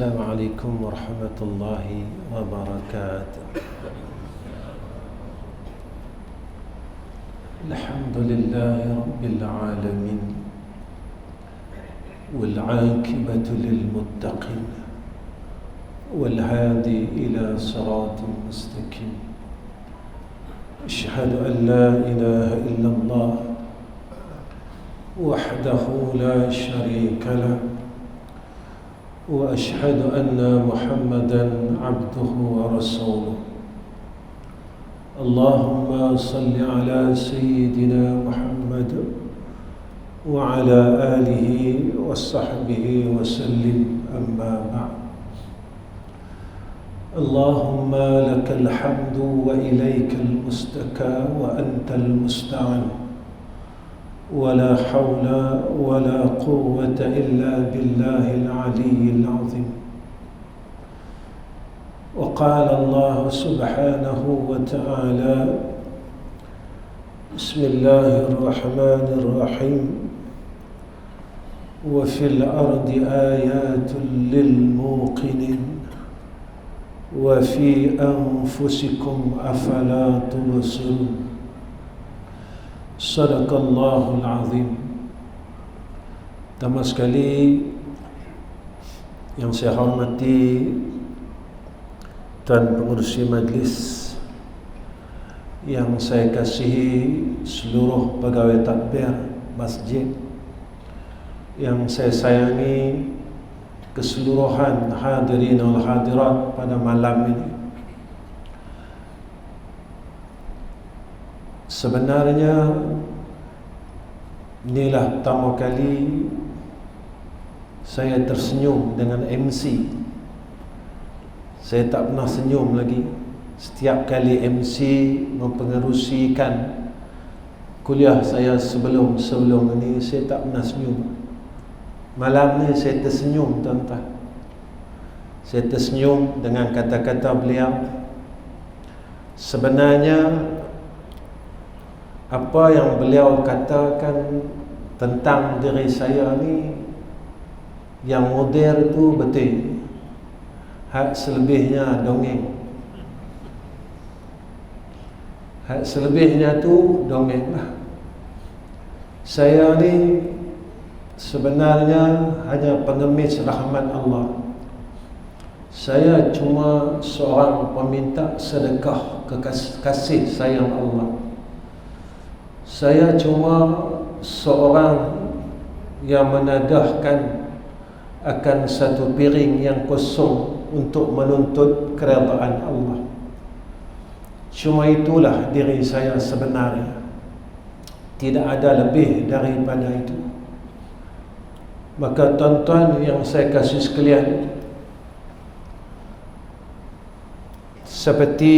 السلام عليكم ورحمة الله وبركاته. الحمد لله رب العالمين والعاقبة للمتقين والهادي إلى صراط مستقيم. أشهد أن لا إله إلا الله وحده لا شريك له وأشهد أن محمدًا عبده ورسوله. اللهم صل على سيدنا محمد وعلى آله وصحبه وسلم. أما بعد، اللهم لك الحمد وإليك المستكى وأنت المستعان، ولا حول ولا قوة إلا بالله العلي العظيم. وقال الله سبحانه وتعالى: بسم الله الرحمن الرحيم: وفي الأرض آيات للموقنين وفي أنفسكم أفلا تبصرون. Sadaqallahul Azim. Pertama sekali yang saya hormati Tuan Pengerusi Majlis, yang saya kasihi seluruh pegawai takbir masjid, yang saya sayangi keseluruhan hadirin wal hadirat pada malam ini. Sebenarnya inilah pertama kali saya tersenyum dengan MC. Saya tak pernah senyum lagi. Setiap kali MC mempengerusikan kuliah saya sebelum ini, saya tak pernah senyum. Malam ni saya tersenyum, tuan-tuan. Saya tersenyum dengan kata-kata beliau. Sebenarnya apa yang beliau katakan tentang diri saya ni, yang modern tu betul, hak selebihnya dongeng. Hak selebihnya tu dongeng lah. Saya ni sebenarnya hanya pengemis rahmat Allah. Saya cuma seorang peminta sedekah kasih sayang Allah. Saya cuma seorang yang menadahkan akan satu piring yang kosong untuk menuntut keredaan Allah. Cuma itulah diri saya sebenarnya. Tidak ada lebih daripada itu. Maka tuan-tuan yang saya kasih sekalian, seperti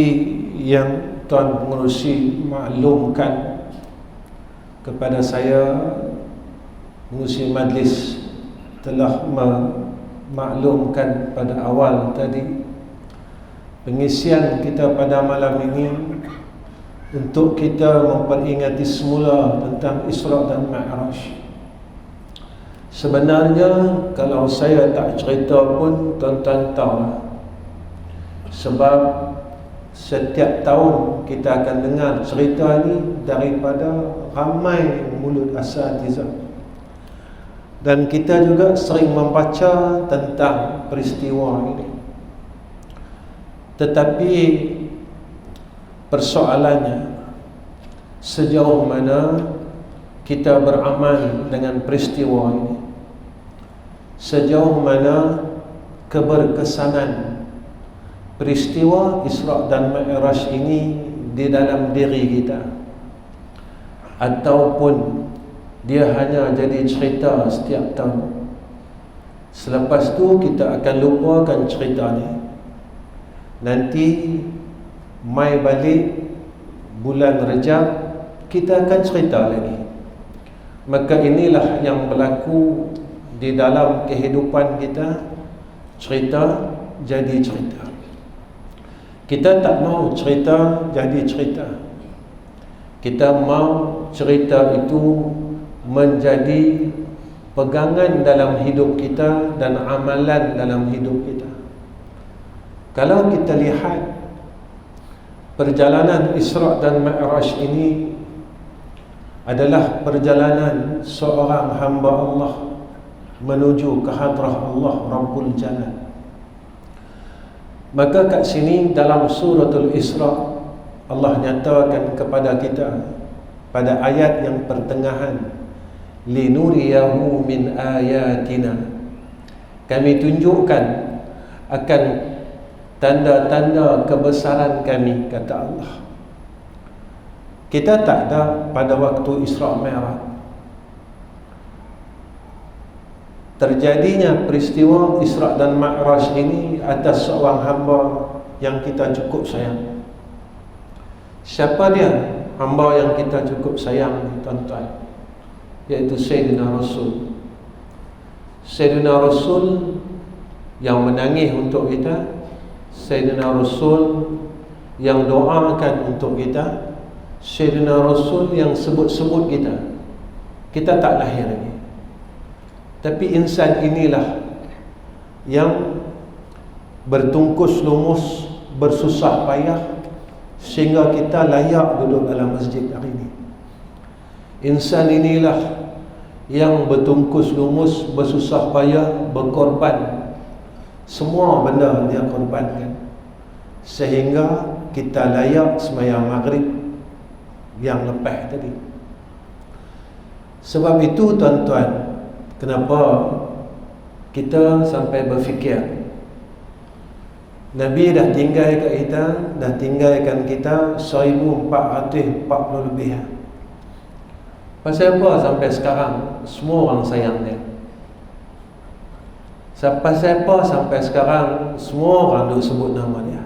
yang Tuan Pengerusi maklumkan kepada saya, pengerusi majlis telah memaklumkan pada awal tadi, pengisian kita pada malam ini untuk kita memperingati semula tentang Isra' dan Mi'raj. Sebenarnya kalau saya tak cerita pun tuan-tuan tahu, sebab setiap tahun kita akan dengar cerita ni daripada ramai mulut asatizah, dan kita juga sering membaca tentang peristiwa ini. Tetapi persoalannya, sejauh mana kita beramal dengan peristiwa ini, sejauh mana keberkesanan peristiwa Isra' dan Mi'raj ini di dalam diri kita, ataupun dia hanya jadi cerita setiap tahun. Selepas tu kita akan lupakan cerita ni. Nanti mai balik bulan Rejab, kita akan cerita lagi. Maka inilah yang berlaku di dalam kehidupan kita. Cerita jadi cerita. Kita tak mau cerita jadi cerita. Kita mau cerita itu menjadi pegangan dalam hidup kita dan amalan dalam hidup kita. Kalau kita lihat perjalanan Isra' dan Mi'raj ini adalah perjalanan seorang hamba Allah menuju ke hadrah Allah Rabbul Jalal. Maka kat sini dalam suratul Isra' Allah nyatakan kepada kita pada ayat yang pertengahan, linuriyahu min ayatina, kami tunjukkan akan tanda-tanda kebesaran kami, kata Allah. Kita tak ada pada waktu Isra' Mi'raj terjadinya peristiwa Isra' dan Mi'raj ini atas seorang hamba yang kita cukup sayang. Siapa dia hamba yang kita cukup sayang ni, tuan-tuan? Iaitu Sayyidina Rasul. Sayyidina Rasul yang menangis untuk kita, Sayyidina Rasul yang doakan untuk kita, Sayyidina Rasul yang sebut-sebut kita. Kita tak lahir lagi, tapi insan inilah yang bertungkus lumus, bersusah payah sehingga kita layak duduk dalam masjid hari ini. Insan inilah yang bertungkus lumus, bersusah payah, berkorban. Semua benda dia korbankan sehingga kita layak sembahyang maghrib yang lepas tadi. Sebab itu tuan-tuan, kenapa kita sampai berfikir Nabi dah tinggal kat kita, dah tinggalkan kita 1440 lebih. Pasal apa sampai sekarang semua orang sayang dia? Pasal apa sampai sekarang semua orang duk sebut nama dia?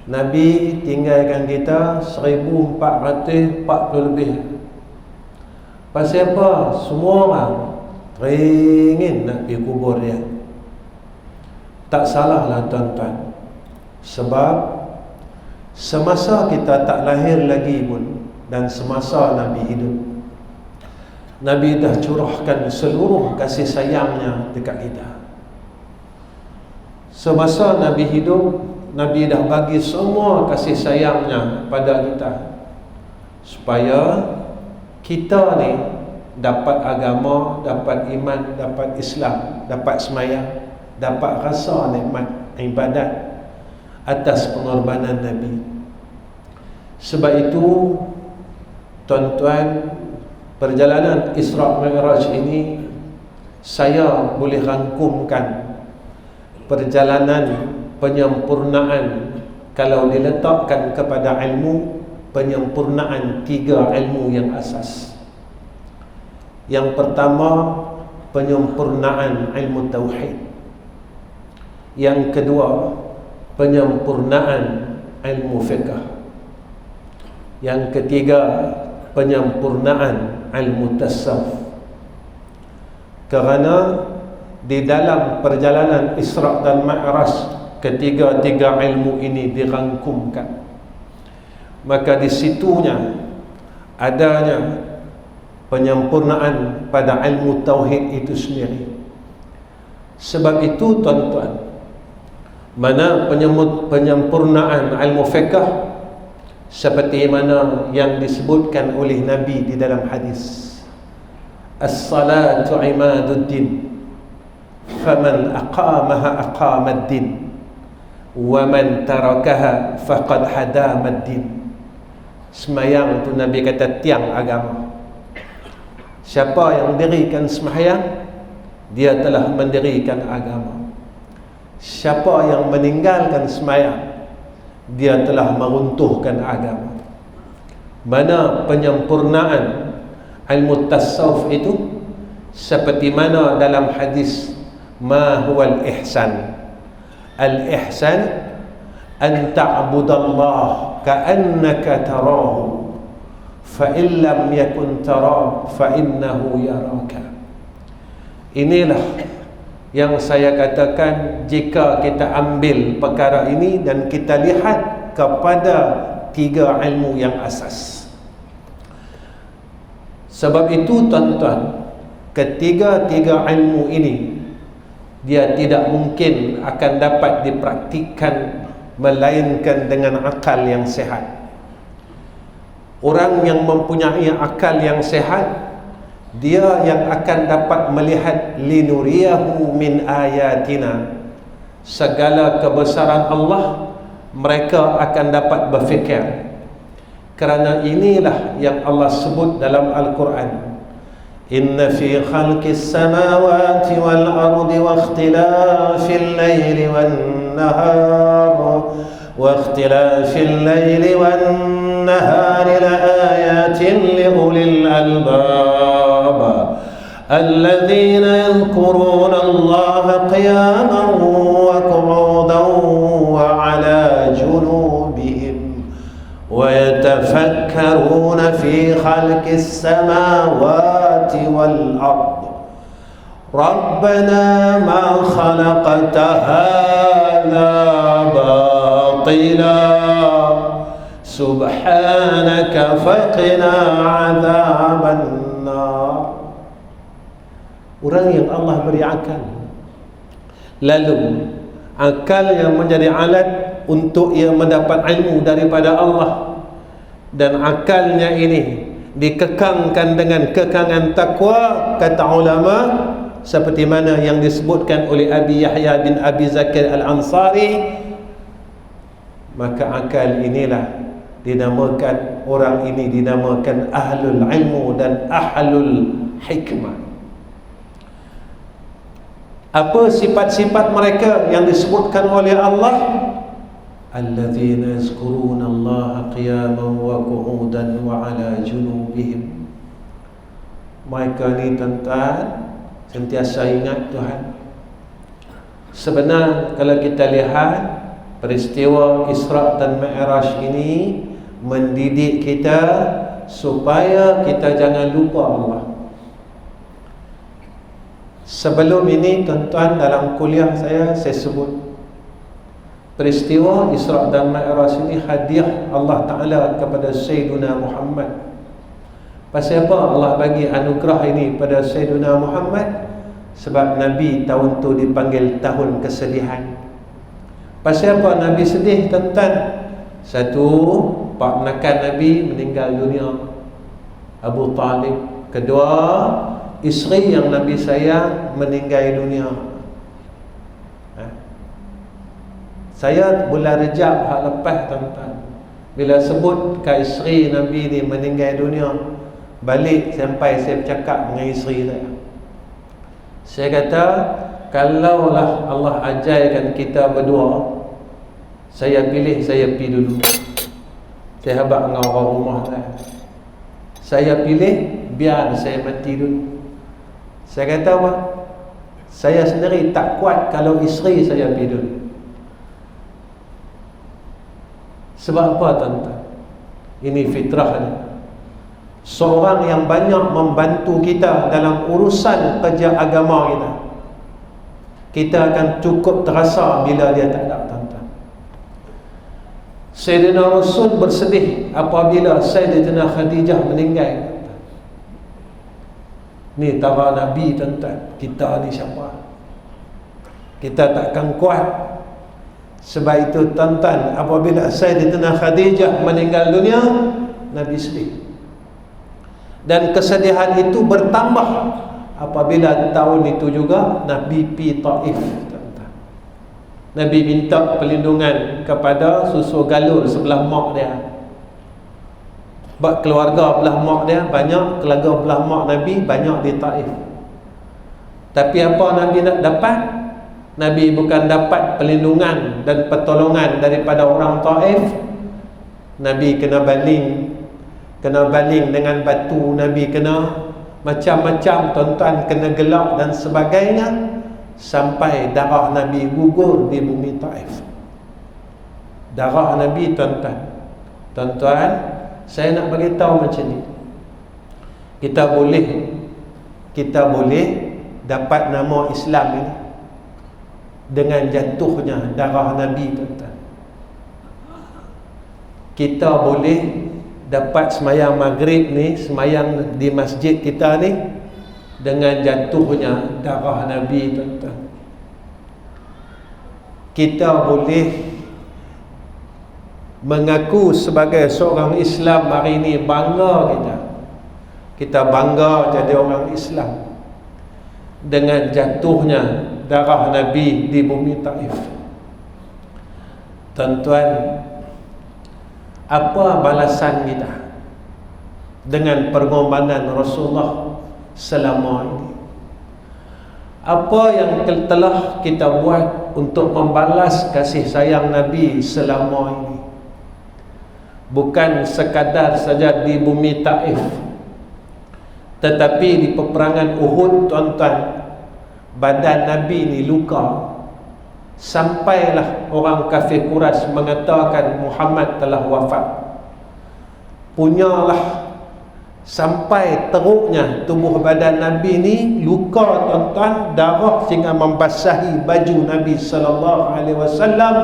Nabi tinggalkan kita 1440 lebih. Pasal apa semua orang teringin nak pergi kubur dia? Tak salahlah tuan-tuan. Sebab semasa kita tak lahir lagi pun, dan semasa Nabi hidup, Nabi dah curahkan seluruh kasih sayangnya dekat kita. Semasa Nabi hidup, Nabi dah bagi semua kasih sayangnya pada kita, supaya kita ni dapat agama, dapat iman, dapat Islam, dapat sembahyang, dapat rasa nikmat ibadat atas pengorbanan Nabi. Sebab itu tuan-tuan, perjalanan Isra' Mi'raj ini saya boleh rangkumkan perjalanan penyempurnaan, kalau diletakkan kepada ilmu, penyempurnaan 3 ilmu yang asas. Yang pertama, penyempurnaan ilmu tauhid. Yang kedua, penyempurnaan ilmu fiqh. Yang ketiga, penyempurnaan ilmu tasawuf. Kerana di dalam perjalanan Isra' dan Mi'raj, ketiga-tiga ilmu ini dirangkumkan, maka di situnya adanya penyempurnaan pada ilmu tauhid itu sendiri. Sebab itu tuan-tuan, mana penyempurnaan ilmu fiqh seperti mana yang disebutkan oleh Nabi di dalam hadis, as-salatu imaduddin, faman aqamaha aqamaddin, wa man tarakaha faqad hadamaddin. Sembahyang tu Nabi kata tiang agama. Siapa yang dirikan sembahyang, dia telah mendirikan agama. Siapa yang meninggalkan sembahyang, dia telah meruntuhkan agama. Mana penyempurnaan ilmu tasawuf itu, seperti mana dalam hadis, ma huwal ihsan, al-ihsan an ta'budallah ka'annaka tarahu fa in lam yakun tarahu fa innahu yaraka. Inilah yang saya katakan, jika kita ambil perkara ini dan kita lihat kepada 3 ilmu yang asas. Sebab itu tuan-tuan, ketiga-tiga ilmu ini dia tidak mungkin akan dapat dipraktikkan melainkan dengan akal yang sehat. Orang yang mempunyai akal yang sehat, dia yang akan dapat melihat linuriyahu min ayatina, segala kebesaran Allah mereka akan dapat berfikir. Kerana inilah yang Allah sebut dalam Al-Quran, inna fi khalqis samawati wal ardi wa ikhtilafil layli wan nahar wa ikhtilafil layli wan nahar la ayatin li ulil albab alladhina yadhkuruna Allah qiyaman wa qu'udan wa ala junubihim ويتفكرون في خلق السماوات والأرض ربنا ما خلقت هذا باطلا سبحانك فقنا عذاب النار. Orang yang Allah beri akal, lalu akal yang menjadi alat untuk ia mendapat ilmu daripada Allah, dan akalnya ini dikekangkan dengan kekangan takwa, kata ulama, seperti mana yang disebutkan oleh Abi Yahya bin Abi Zakir Al-Ansari, maka akal inilah dinamakan, orang ini dinamakan ahlul ilmu dan ahlul hikmah. Apa sifat-sifat mereka yang disebutkan oleh Allah? Alladzina yazkuruna Allah qiyaman wa qu'udan wa ala junubihim. Mereka ni tuan-tuan sentiasa ingat Tuhan. Sebenarnya kalau kita lihat peristiwa Isra' dan Mi'raj ini mendidik kita supaya kita jangan lupa Allah. Sebelum ini tuan-tuan, dalam kuliah saya sebut peristiwa Isra' dan Mi'raj ini hadiah Allah Ta'ala kepada Sayyiduna Muhammad. Pasal apa Allah bagi anugerah ini pada Sayyiduna Muhammad? Sebab Nabi tahun tu dipanggil tahun kesedihan. Pasal apa Nabi sedih tuan-tuan? Satu, pak menakan Nabi meninggal dunia, Abu Talib. Kedua, isteri yang Nabi sayang meninggal dunia. Saya bulan Rejab hak lepas tuan-tuan, bila sebut ke isteri Nabi ni meninggal dunia, balik sampai saya bercakap dengan isteri saya. Saya kata, kalaulah Allah ajarkan kita berdua, saya pilih saya pergi dulu. Saya habaq dengan orang rumah saya. Saya pilih biar saya mati dulu. Saya kata apa? Saya sendiri tak kuat kalau isteri saya pergi dulu. Sebab apa tuan-tuan? Ini fitrah ni. Seorang yang banyak membantu kita dalam urusan kerja agama kita, kita akan cukup terasa bila dia tak ada tuan-tuan. Sayyidina Rasul bersedih apabila Sayyidatina Khadijah meninggal. Ni tara Nabi tuan-tuan, kita ni siapa? Kita takkan kuat. Sebab itu tuan-tuan, apabila Sayyidatina Khadijah meninggal dunia, Nabi sedih. Dan kesedihan itu bertambah apabila tahun itu juga Nabi pergi Taif, tuan-tuan. Nabi minta perlindungan kepada susu galur sebelah mak dia. Sebab keluarga belah mak dia banyak, keluarga belah mak Nabi banyak di Taif. Tapi apa Nabi nak dapat? Nabi bukan dapat perlindungan dan pertolongan daripada orang Taif. Nabi kena baling dengan batu, Nabi kena macam-macam tuan-tuan, kena gelap dan sebagainya, sampai darah Nabi gugur di bumi Taif. Darah Nabi tuan-tuan. Tuan-tuan, saya nak bagi tahu macam ni. Kita boleh dapat nama Islam ini dengan jatuhnya darah Nabi tuan-tuan. Kita boleh dapat semayang maghrib ni, semayang di masjid kita ni, dengan jatuhnya darah Nabi, tuan-tuan. Kita boleh mengaku sebagai seorang Islam hari ini, bangga kita bangga jadi orang Islam dengan jatuhnya darah Nabi di bumi Taif. Tuan-tuan, apa balasan kita dengan pengorbanan Rasulullah selama ini? Apa yang telah kita buat untuk membalas kasih sayang Nabi selama ini? Bukan sekadar saja di bumi Taif, tetapi di peperangan Uhud, tuan-tuan, badan Nabi ni luka. Sampailah orang kafir Quraisy mengatakan Muhammad telah wafat. Punyalah sampai teruknya tubuh badan Nabi ni luka, tuan-tuan, darah sehingga membasahi baju Nabi sallallahu alaihi wasallam.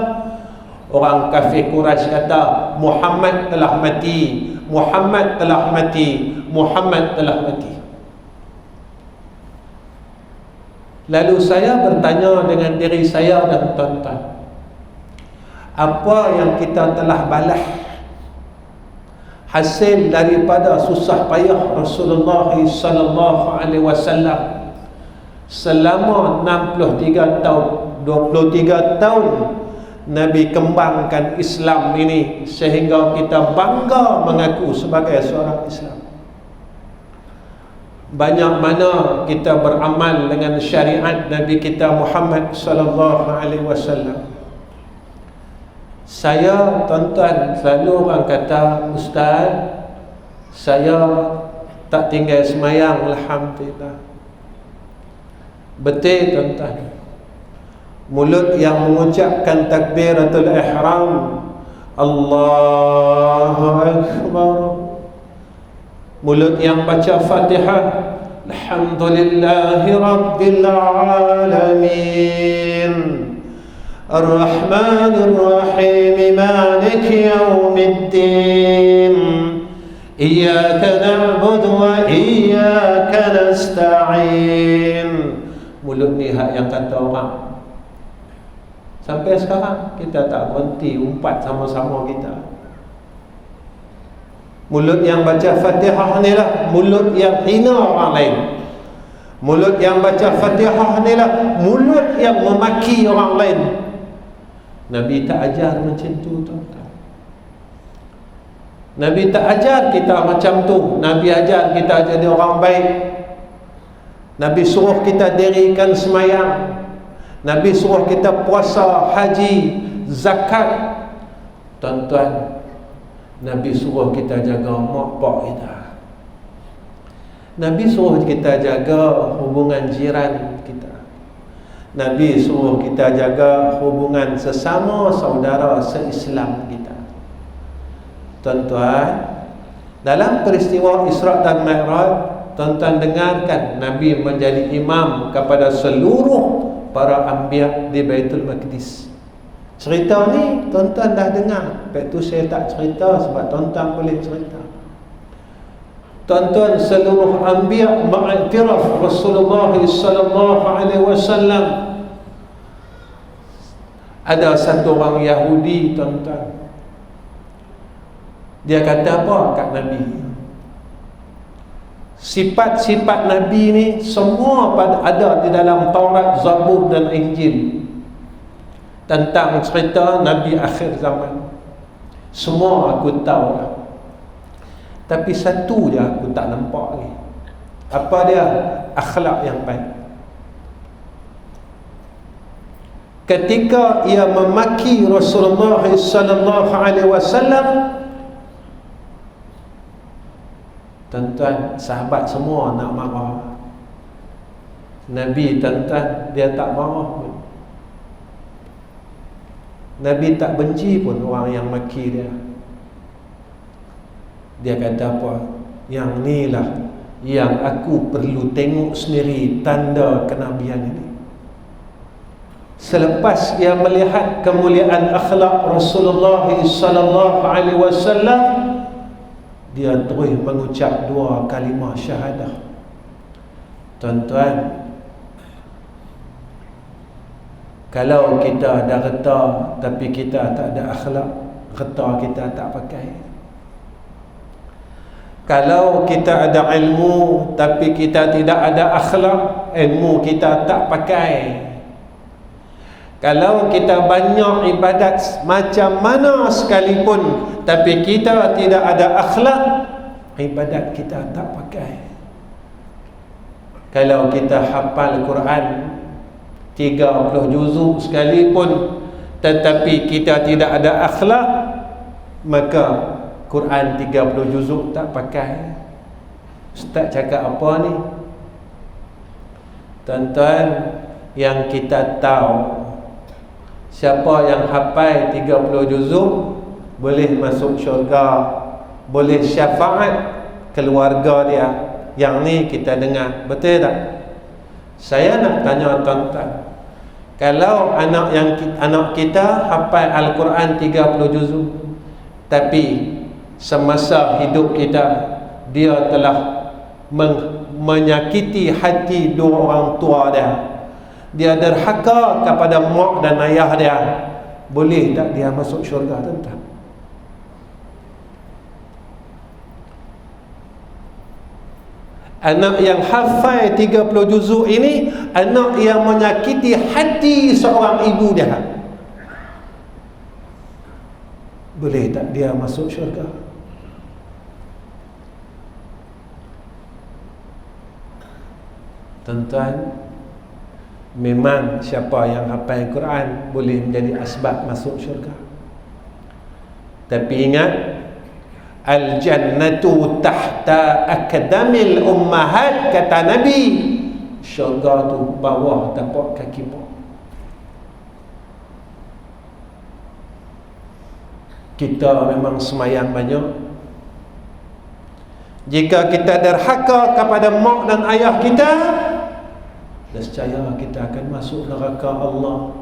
Orang kafir Quraisy kata Muhammad telah mati, Muhammad telah mati, Muhammad telah mati. Lalu saya bertanya dengan diri saya dan tuan-tuan, apa yang kita telah balas hasil daripada susah payah Rasulullah sallallahu alaihi wasallam selama 63 tahun, 23 tahun Nabi kembangkan Islam ini sehingga kita bangga mengaku sebagai seorang Islam. Banyak mana kita beramal dengan syariat Nabi kita Muhammad sallallahu alaihi wasallam. Saya, tuan-tuan, selalu orang kata, Ustaz, saya tak tinggal semayang, alhamdulillah. Betul, tuan-tuan. Mulut yang mengucapkan takbiratul ihram, Allahu Akbar, mulut yang baca Fatihah, Alhamdulillahi Rabbil Alamin, Ar-Rahmanir Rahim, Maliki Yawmiddin, Iyyaka na'budu wa iyyaka nasta'in. Mulut ni hak yang kata orang. Sampai sekarang kita tak berhenti umpat sama-sama kita. Mulut yang baca Fatihah ni lah mulut yang hina orang lain. Mulut yang baca Fatihah ni lah mulut yang memaki orang lain. Nabi tak ajar macam tu, tuan-tuan. Nabi tak ajar kita macam tu. Nabi ajar kita jadi orang baik. Nabi suruh kita dirikan semayang. Nabi suruh kita puasa, haji, zakat. Tuan-tuan, Nabi suruh kita jaga mak pak kita. Nabi suruh kita jaga hubungan jiran kita. Nabi suruh kita jaga hubungan sesama saudara se-Islam kita. Tuan-tuan, dalam peristiwa Isra' dan Mi'raj, tuan-tuan dengarkan Nabi menjadi imam kepada seluruh para anbiya di Baitul Maqdis. Cerita ni tuan-tuan dah dengar. Lepas tu saya tak cerita sebab tuan-tuan boleh cerita. Tuan-tuan, seluruh anbiya ma'ikiraf Rasulullah sallallahu alaihi wasallam. Ada satu orang Yahudi, tuan-tuan, dia kata apa kat Nabi? Sifat-sifat Nabi ni semua ada di dalam Taurat, Zabur dan Injil. Tentang cerita Nabi akhir zaman, semua aku tahu lah. Tapi satu je aku tak nampak ni. Apa dia? Akhlak yang baik. Ketika ia memaki Rasulullah sallallahu alaihi wasallam, tuan-tuan, sahabat semua nak marah. Nabi, tuan-tuan, dia tak marah pun. Nabi tak benci pun orang yang maki dia. Dia kata apa? Yang ni lah yang aku perlu tengok sendiri tanda kenabian ini. Selepas ia melihat kemuliaan akhlak Rasulullah sallallahu alaihi wasallam, dia terus mengucap dua kalimah syahadah. Tuan-tuan, kalau kita ada reta tapi kita tak ada akhlak, reta kita tak pakai. Kalau kita ada ilmu tapi kita tidak ada akhlak, ilmu kita tak pakai. Kalau kita banyak ibadat macam mana sekalipun tapi kita tidak ada akhlak, ibadat kita tak pakai. Kalau kita hafal Quran 30 juzuk sekalipun tetapi kita tidak ada akhlak, maka Quran 30 juzuk tak pakai. Ustaz cakap apa ni? Tuan-tuan, yang kita tahu, siapa yang hafal 30 juzuk boleh masuk syurga, boleh syafaat keluarga dia. Yang ni kita dengar, betul tak? Saya nak tanya tuan-tuan, kalau anak kita hafal Al-Quran 30 juzuk, tapi semasa hidup kita dia telah menyakiti hati dua orang tua dia derhaka kepada mak dan ayah dia, boleh tak dia masuk syurga, tuan-tuan? Anak yang hafal 30 juzuk ini, anak yang menyakiti hati seorang ibu dia, boleh tak dia masuk syurga? Tuan-tuan, memang siapa yang hafal Quran boleh menjadi asbab masuk syurga. Tapi ingat, al-jannatu tahta akdamil ummahat, kata Nabi. Syurga tu bawah tapak kaki mak. Kita memang semayang banyak, jika kita derhaka kepada mak dan ayah kita, nescaya kita akan masuk neraka Allah.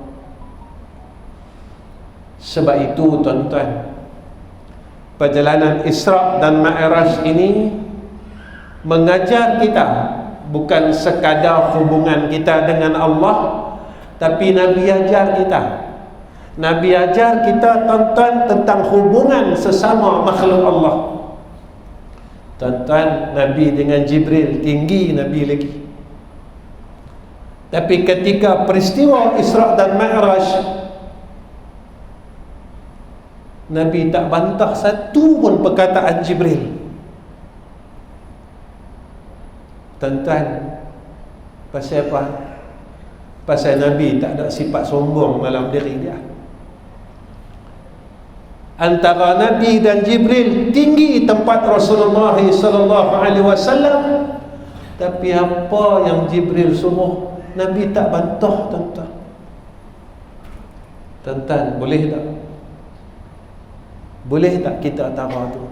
Sebab itu tuan-tuan, perjalanan Isra' dan Mi'raj ini mengajar kita bukan sekadar hubungan kita dengan Allah, tapi Nabi ajar kita. Nabi ajar kita, tuan-tuan, tentang hubungan sesama makhluk Allah. Tuan-tuan, Nabi dengan Jibril tinggi Nabi lagi. Tapi ketika peristiwa Isra' dan Mi'raj, Nabi tak bantah satu pun perkataan Jibril. Tuan-tuan, pasal apa? Pasal Nabi tak ada sifat sombong dalam diri dia. Antara Nabi dan Jibril tinggi tempat Rasulullah SAW, tapi apa yang Jibril suruh Nabi tak bantah, tuan-tuan. Tuan-tuan, boleh tak? Boleh tak kita tara tu?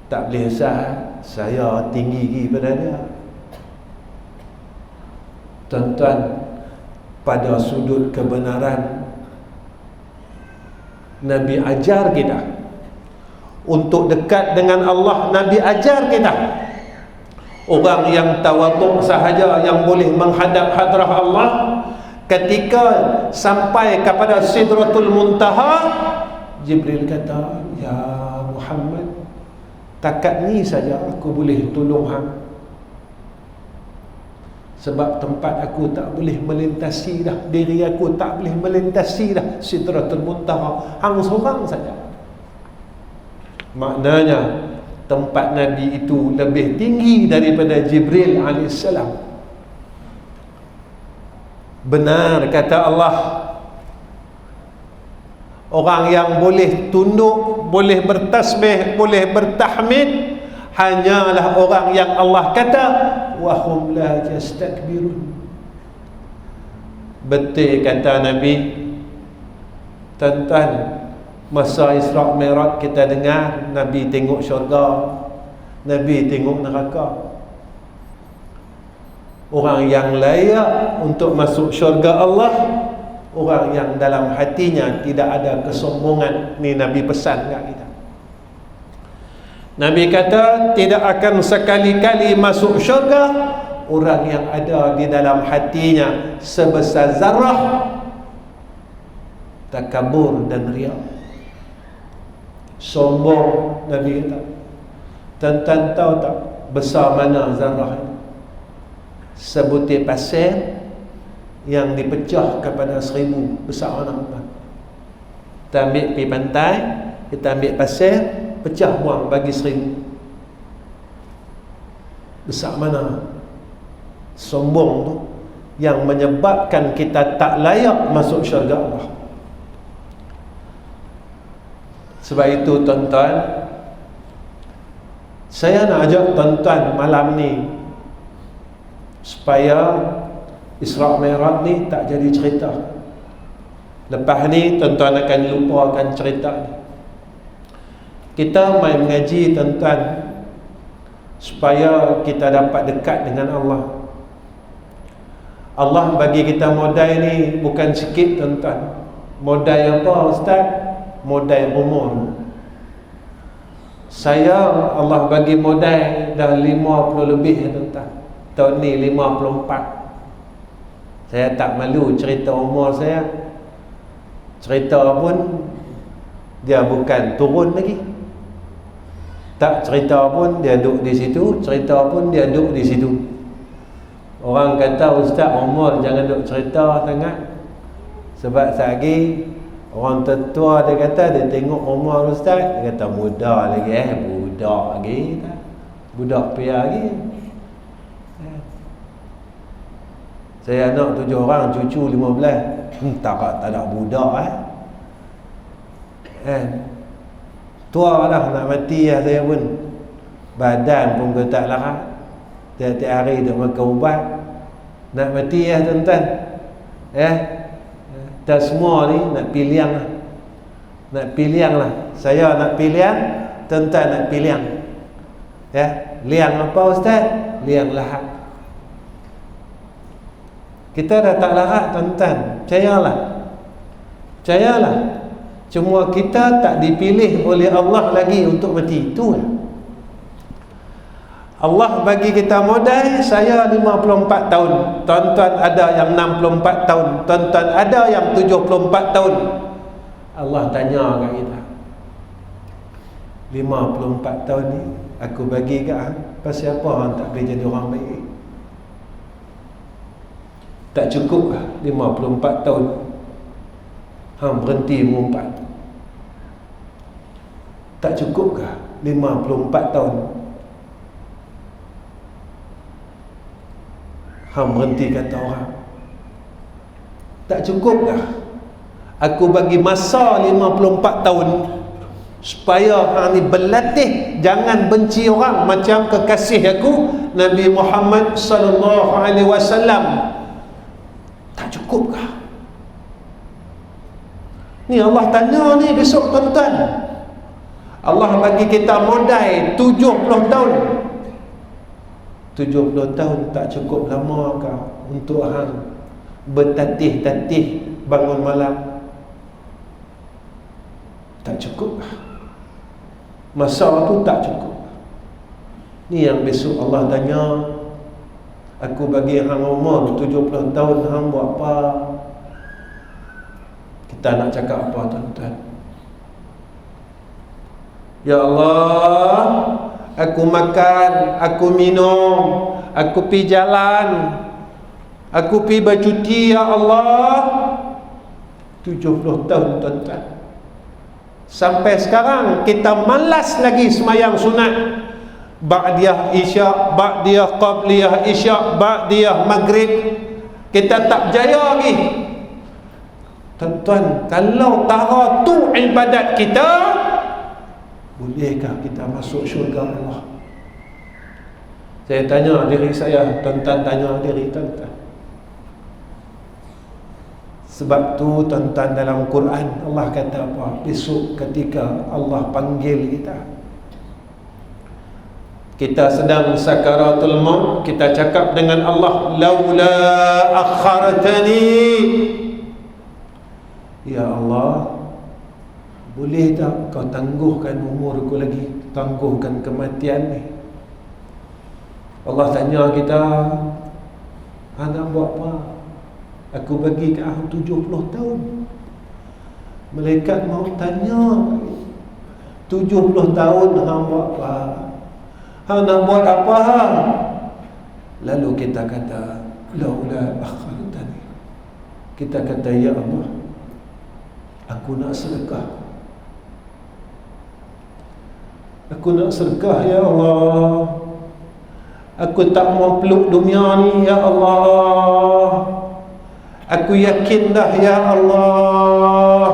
Tak boleh sah, saya tinggi pada dia. Tuan-tuan, pada sudut kebenaran, Nabi ajar kita untuk dekat dengan Allah. Nabi ajar kita, orang yang tawaduk sahaja yang boleh menghadap hadrah Allah, ketika sampai kepada Sidratul Muntaha, Jibril kata, ya Muhammad, takat ni saja aku boleh tolong hang, sebab tempat aku tak boleh melintasi dah, diri aku tak boleh melintasi dah Sidratul Muntaha, hang seorang saja. Maknanya tempat Nabi itu lebih tinggi daripada Jibril AS. Benar kata Allah, orang yang boleh tunduk, boleh bertasbih, boleh bertahmid, hanyalah orang yang Allah kata wahum la yastakbirun. Betul kata Nabi. Tuan-tuan, masa Isra' Mi'raj kita dengar Nabi tengok syurga, Nabi tengok neraka. Orang yang layak untuk masuk syurga Allah, orang yang dalam hatinya tidak ada kesombongan. Ni Nabi pesan kat kita. Nabi kata tidak akan sekali-kali masuk syurga orang yang ada di dalam hatinya sebesar zarah takabur dan riya. Sombong, Nabi kata. Tuan-tuan tahu tak besar mana zarah ini? Sebutir pasir yang dipecah kepada 1000, besar mana? Kita ambil pergi pantai, kita ambil pasir, pecah buang bagi 1000. Besar mana sombong tu yang menyebabkan kita tak layak masuk syurga Allah. Sebab itu tuan-tuan, saya nak ajak tuan-tuan malam ni supaya Isra' Mi'raj ni tak jadi cerita. Lepas ni tuan-tuan akan lupakan cerita ni. Kita main mengaji tuan-tuan supaya kita dapat dekat dengan Allah. Allah bagi kita modal ni bukan sikit tuan-tuan. Modal apa Ustaz? Modal umur. Saya Allah bagi modal dah 50 lebih tuan-tuan. Tahun ni 54. Saya tak malu cerita umur saya. Cerita pun dia bukan turun lagi. Tak cerita pun dia duduk di situ, cerita pun dia duduk di situ. Orang kata Ustaz umur jangan duduk cerita sangat. Sebab lagi orang tertua dia kata dia tengok umur Ustaz, dia kata muda lagi budak lagi tak. Budak pia lagi. Saya anak 7 orang, cucu 15. Tak ada budak tua dah nak mati saya pun. Badan pun kau tak larat. Tiap-tiap hari duk makan ubat. Nak mati tuan-tuan. Tak semua ni nak pilihan lah. Nak pilihan lah. Saya nak pilihan, tuan-tuan nak pilihan. Liang apa Ustaz? Liang lahat. Kita dah tak larat tuan-tuan. Percayalah. Cuma kita tak dipilih oleh Allah lagi untuk mati. Itu lah. Allah bagi kita modal. Saya 54 tahun. Tuan-tuan ada yang 64 tahun. Tuan-tuan ada yang 74 tahun. Allah tanya kat kita, 54 tahun ni aku bagi kat hang, pasal apa hang tak boleh jadi orang baik? Tak cukup lah 54 tahun hang berhenti mengumpat? Tak cukup kah 54 tahun hang berhenti kata orang? Tak cukup kah aku bagi masa 54 tahun supaya hang ni berlatih jangan benci orang macam kekasih aku Nabi Muhammad sallallahu alaihi wasallam? Tak cukup kah? Ni Allah tanya ni besok tuan-tuan. Allah bagi kita modal 70 tahun. 70 tahun tak cukup lama kah untuk hang bertatih-tatih bangun malam? Tak cukup kah? Masa tu tak cukup. Ni yang besok Allah tanya, aku bagi hang umur 70 tahun, hang buat apa? Kita nak cakap apa tuan-tuan? Ya Allah, aku makan, aku minum, aku pi jalan, aku pi bercuti ya Allah. 70 tahun tuan-tuan. Sampai sekarang kita malas lagi semayang sunat. Ba'diyah isyak, ba'diyah qabliyah isyak, ba'diyah maghrib. Kita tak berjaya lagi. Tuan-tuan, kalau tara tu ibadat kita, bolehkah kita masuk syurga Allah? Saya tanya diri saya, tuan-tuan tanya diri tuan-tuan. Sebab tu tuan-tuan dalam Quran Allah kata apa? Besok ketika Allah panggil kita sedang sakaratul maut, kita cakap dengan Allah, laula akhartani, ya Allah, boleh tak kau tangguhkan umurku lagi, tangguhkan kematian ni? Allah tanya kita, anak buat apa? Aku bagi ke hang 70 tahun. Malaikat maut tanya, 70 tahun hang buat apa? Hang nak buat apa hang? Lalu kita kata, laula akhartani. Kita kata, ya Allah, aku nak sedekah. Aku nak sedekah, ya Allah. Aku tak mau peluk dunia ni, ya Allah. Aku yakin dah, ya Allah.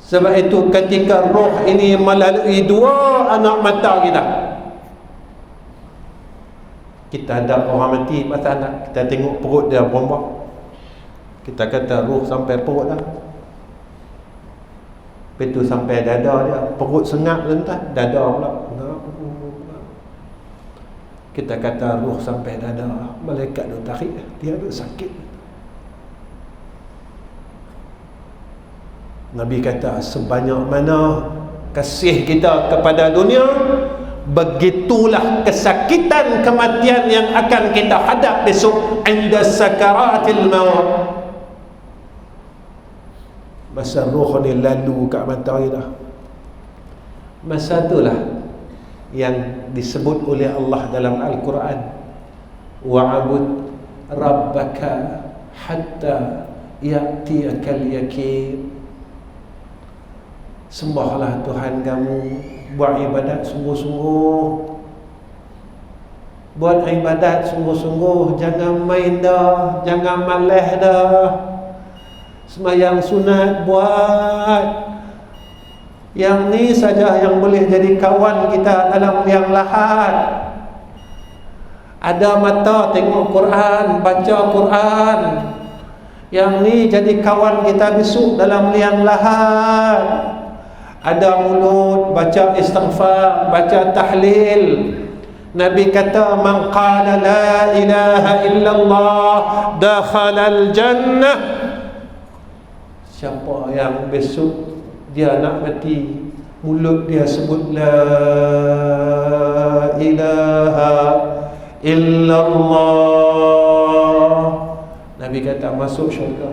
Sebab itu ketika roh ini melalui dua anak mata kita ada orang mati masa anak, kita tengok perut dia berombak, kita kata roh sampai perut dah. Lepas tu sampai dada dia, perut sengap lentas, dada pula. Kita kata roh sampai dada, malaikat dia tarik, dia ada sakit. Nabi kata, sebanyak mana kasih kita kepada dunia, begitulah kesakitan kematian yang akan kita hadap besok inda sakaratil maut. Masa roh ni lalu kat mata kita, masa itulah yang disebut oleh Allah dalam Al-Quran, wa'abud rabbaka hatta ya'tiyakal yakin. Sembahlah Tuhan kamu, buat ibadat sungguh-sungguh, buat ibadat sungguh-sungguh, jangan main dah, jangan malas dah. Sembahyang sunat buat. Yang ni saja yang boleh jadi kawan kita dalam liang lahat. Ada mata tengok Quran, baca Quran. Yang ni jadi kawan kita besok dalam liang lahat. Ada mulut, baca istighfar, baca tahlil. Nabi kata, man qala la ilaha illallah dakhala al-jannah. Siapa yang besok dia nak mati, mulut dia sebut la ilaha illallah, Nabi kata masuk syurga.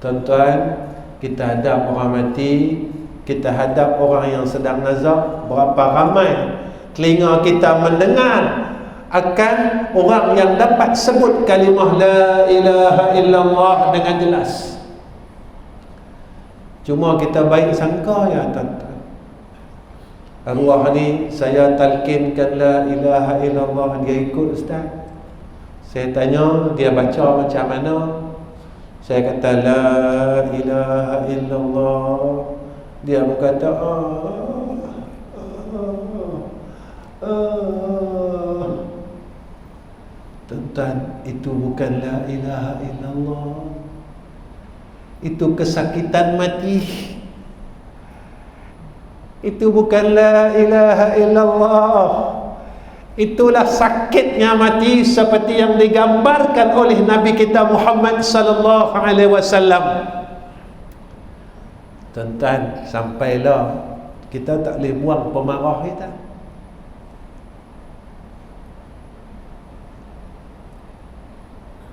Tuan-tuan, kita hadap orang mati, kita hadap orang yang sedang nazak, berapa ramai telinga kita mendengar akan orang yang dapat sebut kalimah la ilaha illallah dengan jelas. Cuma kita baik sangka, ya tuan-tuan, arwah ni saya talkinkan la ilaha illallah, dia ikut ustaz. Saya tanya dia baca macam mana, saya kata la ilaha illallah, dia berkata Tuan-tuan, itu bukan la ilaha illallah, itu kesakitan mati. Itu bukan la ilaha illallah, itulah sakitnya mati seperti yang digambarkan oleh Nabi kita Muhammad sallallahu alaihi wasallam. Tuan-tuan, sampailah kita tak boleh buang pemarah kita.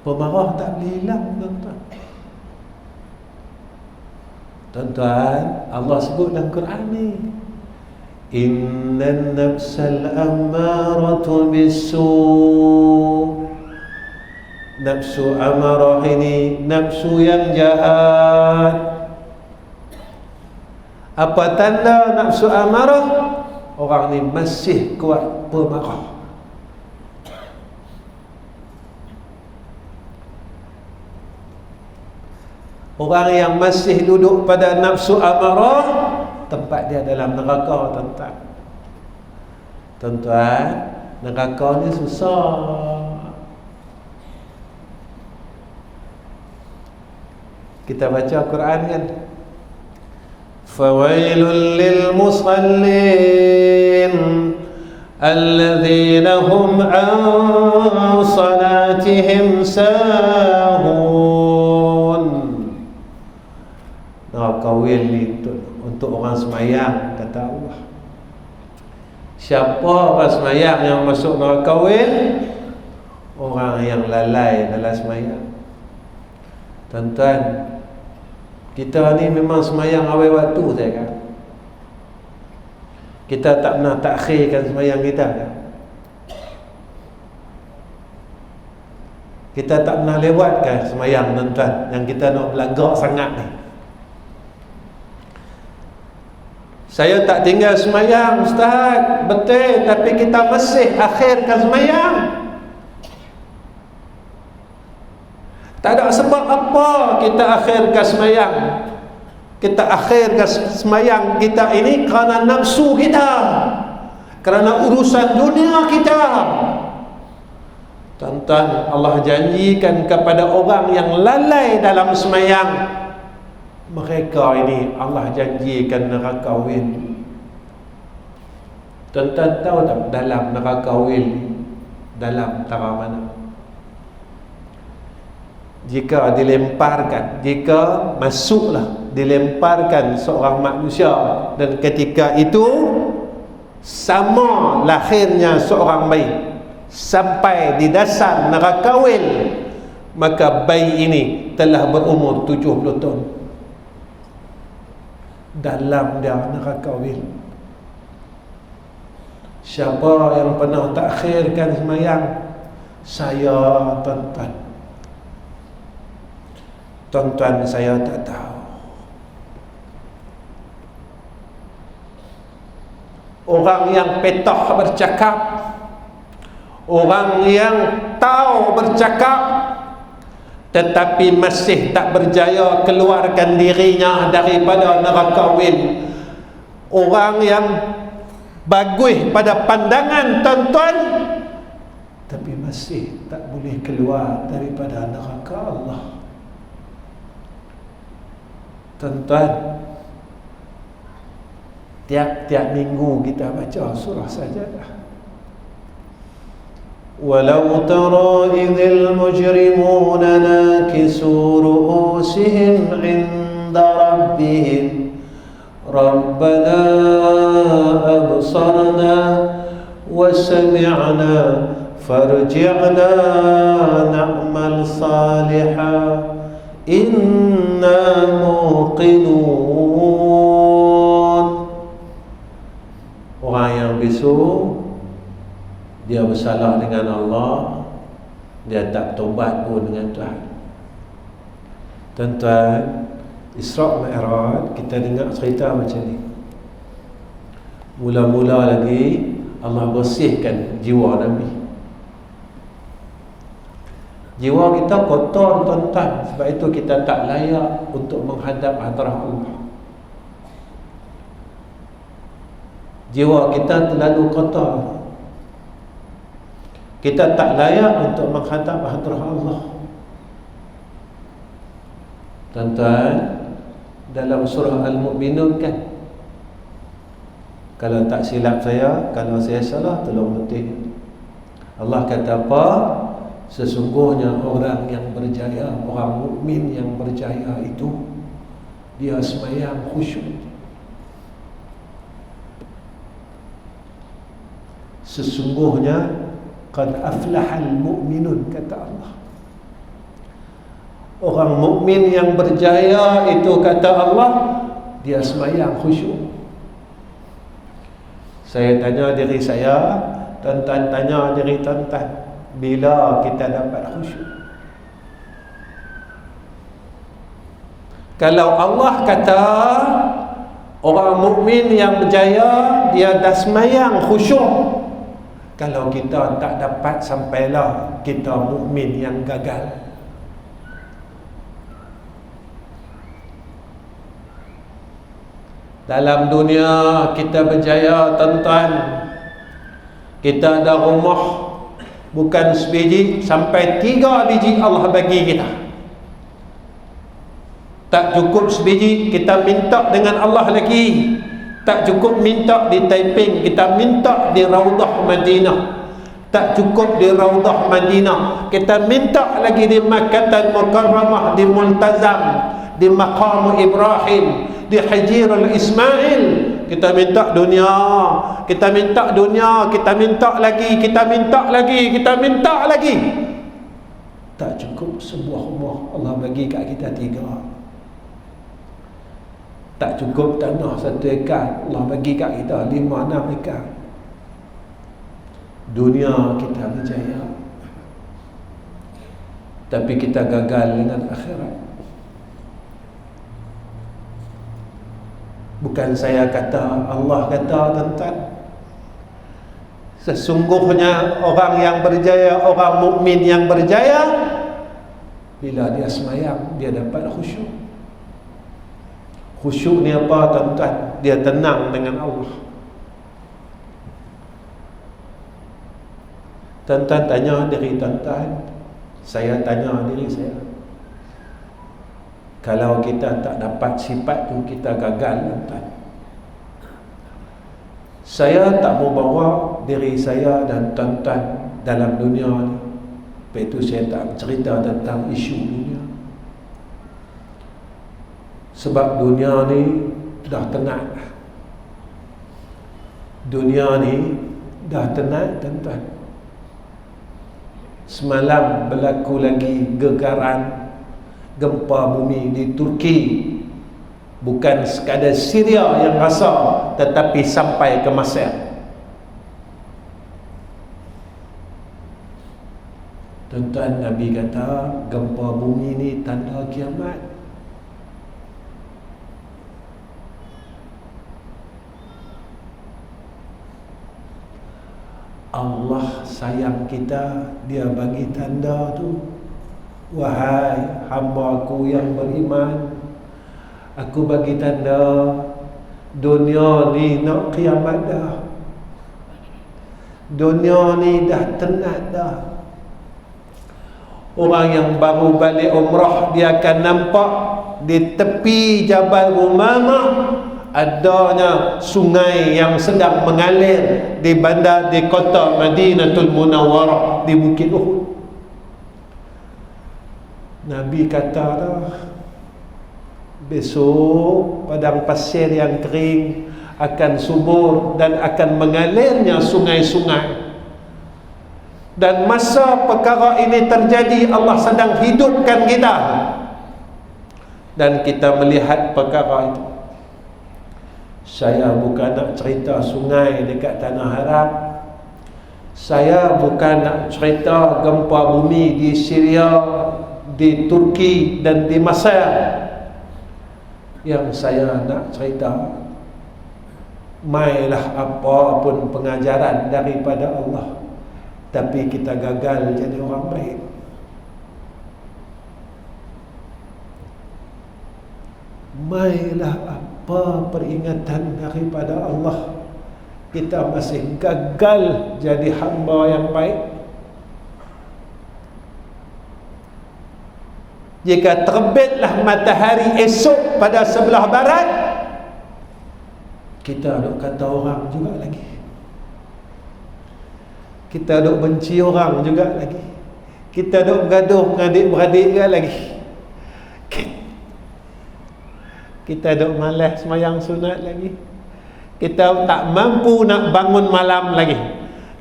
Pemarah tak boleh hilang, tuan-tuan. Tuan-tuan, Allah sebut dalam Quran ni, innan nafsal ammaratu bisu. Nafsu amarah ini nafsu yang jahat. Apa tanda nafsu amarah? Orang ni masih kuat pemarah. Orang yang masih duduk pada nafsu amarah, tempat dia dalam neraka, tuan-tuan. Tuan-tuan, neraka ni susah. Kita baca Quran kan, fawailul lil musallin alladzina hum an salatihim sahun. Neraka wil ni untuk orang semayang, kata Allah. Siapa orang semayang yang masuk neraka wil? Orang yang lalai dalam semayang. Tuan-tuan, kita ni memang semayang awal waktu saya kan. Kita tak pernah takhirkan semayang kita kan. Kita tak pernah lewatkan semayang, tuan-tuan, yang kita nak belagak sangat ni. Saya tak tinggal semayang, Ustaz, betul, tapi kita masih akhirkan semayang. Tak ada sebab apa kita akhirkan semayang. Kita akhirkan semayang kita ini kerana nafsu kita, kerana urusan dunia kita. Tuan-tuan, Allah janjikan kepada orang yang lalai dalam semayang, mereka ini Allah janjikan neraka wil. Tuan-tuan tahu tak dalam neraka wil, dalam tara mana? Jika dilemparkan, jika masuklah, dilemparkan seorang manusia, dan ketika itu sama lahirnya seorang bayi sampai di dasar neraka wil, maka bayi ini telah berumur 70 tahun dalam dia neraka wil. Siapa yang pernah takhirkan semayang? Saya, tuan-tuan. Tuan-tuan, saya tak tahu. Orang yang petah bercakap, orang yang tahu bercakap, tetapi masih tak berjaya keluarkan dirinya daripada neraka wil. Orang yang bagus pada pandangan, tuan-tuan, tapi masih tak boleh keluar daripada neraka Allah. Tuan-tuan, tiap-tiap minggu kita baca surah Sajadah. Walau tara idzal mujrimuna nakisu ru'usihim 'inda rabbihim Rabbana absarna wa sami'na farji'na na'mal salihan inna muqinun. Orang yang besok dia bersalah dengan Allah, dia tak tobat pun dengan Tuhan. Tuan-tuan, Isra' Mi'raj, kita dengar cerita macam ni. Mula-mula lagi Allah bersihkan jiwa Nabi. Jiwa kita kotor, tuan-tuan. Sebab itu kita tak layak untuk menghadap hadrah Allah. Jiwa kita terlalu kotor. Kita tak layak untuk menghadap hadrah Allah. Tuan-tuan, dalam surah Al-Mu'minun kan, kalau tak silap saya, kalau saya salah, tolong betul. Allah kata apa? Sesungguhnya orang yang berjaya, orang mukmin yang berjaya itu, dia sembahyang khusyuk. Sesungguhnya qad aflahal mu'minun, kata Allah. Orang mukmin yang berjaya itu, kata Allah, dia sembahyang khusyuk. Saya tanya diri saya, tuan-tuan tanya diri tuan-tuan, bila kita dapat khusyuk? Kalau Allah kata orang mukmin yang berjaya dia dah sembahyang khusyuk, kalau kita tak dapat, sampailah kita mukmin yang gagal. Dalam dunia kita berjaya, tuan-tuan, kita ada rumah bukan sebiji, sampai 3 biji Allah bagi kita. Tak cukup sebiji, kita minta dengan Allah lagi. Tak cukup minta di Taiping, kita minta di Raudah Madinah. Tak cukup di Raudah Madinah, kita minta lagi di Makkah Mukarramah, di Multazam, di Maqam Ibrahim, di Hijrul Ismail, Kita minta dunia, kita minta dunia, kita minta lagi, kita minta lagi, kita minta lagi. Tak cukup sebuah rumah Allah bagi kat kita 3. Tak cukup tanah 1 ekar Allah bagi kat kita 5-6 ekar. Dunia kita berjaya, tapi kita gagal dengan akhirat. Bukan saya kata, Allah kata, tuan-tuan. Sesungguhnya orang yang berjaya, orang mukmin yang berjaya, bila dia semayang, dia dapat khusyuk. Khusyuk ni apa, tuan-tuan? Dia tenang dengan Allah. Tuan-tuan tanya diri tuan-tuan, saya tanya diri saya. Kalau kita tak dapat sifat tu, kita gagal, tuan-tuan. Saya tak mau bawa diri saya dan tuan-tuan dalam dunia ni. Lepas itu saya tak cerita tentang isu dunia. Sebab dunia ni dah tenang. Dunia ni dah tenang, tuan-tuan. Semalam berlaku lagi gegaran gempa bumi di Turki. Bukan sekadar Syria yang rasa, tetapi sampai ke Mesir. Tuan-tuan, Nabi kata gempa bumi ni tanda kiamat. Allah sayang kita, dia bagi tanda tu. Wahai hamba-Ku yang beriman, aku bagi tanda, dunia ni nak kiamat dah. Dunia ni dah tenat dah. Orang yang baru balik umrah, dia akan nampak di tepi Jabal Rumamah adanya sungai yang sedang mengalir di bandar, di kota Madinatul Munawwarah, di Bukit Uhud. Nabi kata dah, besok padang pasir yang kering akan subur dan akan mengalirnya sungai-sungai. Dan masa perkara ini terjadi, Allah sedang hidupkan kita, dan kita melihat perkara itu. Saya bukan nak cerita sungai dekat Tanah Arab. Saya bukan nak cerita gempa bumi di Syria, di Turki dan di Mesir. Yang saya nak cerita, mailah apa pun pengajaran daripada Allah, tapi kita gagal jadi orang baik. Mailah apa peringatan daripada Allah, kita masih gagal jadi hamba yang baik. Jika terbitlah matahari esok pada sebelah barat, kita duk kata orang juga lagi, kita duk benci orang juga lagi, kita duk bergaduh dengan adik-beradik juga lagi, kita duk malas semayang sunat lagi, kita tak mampu nak bangun malam lagi,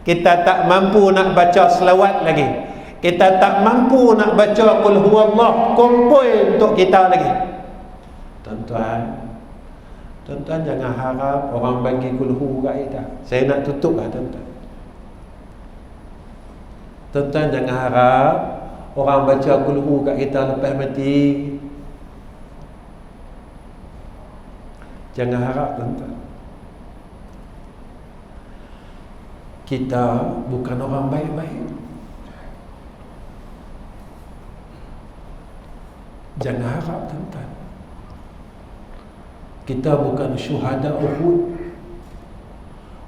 kita tak mampu nak baca selawat lagi, kita tak mampu nak baca qul huwallah kompoi untuk kita lagi. Tuan-tuan jangan harap orang bagi qul hu kat kita. Saya nak tutup lah tuan-tuan. Tuan-tuan jangan harap orang baca qul hu kat kita lepas mati. Jangan harap tuan-tuan. Kita bukan orang baik-baik. Jangan harap tuan-tuan. Kita bukan syuhada Uhud.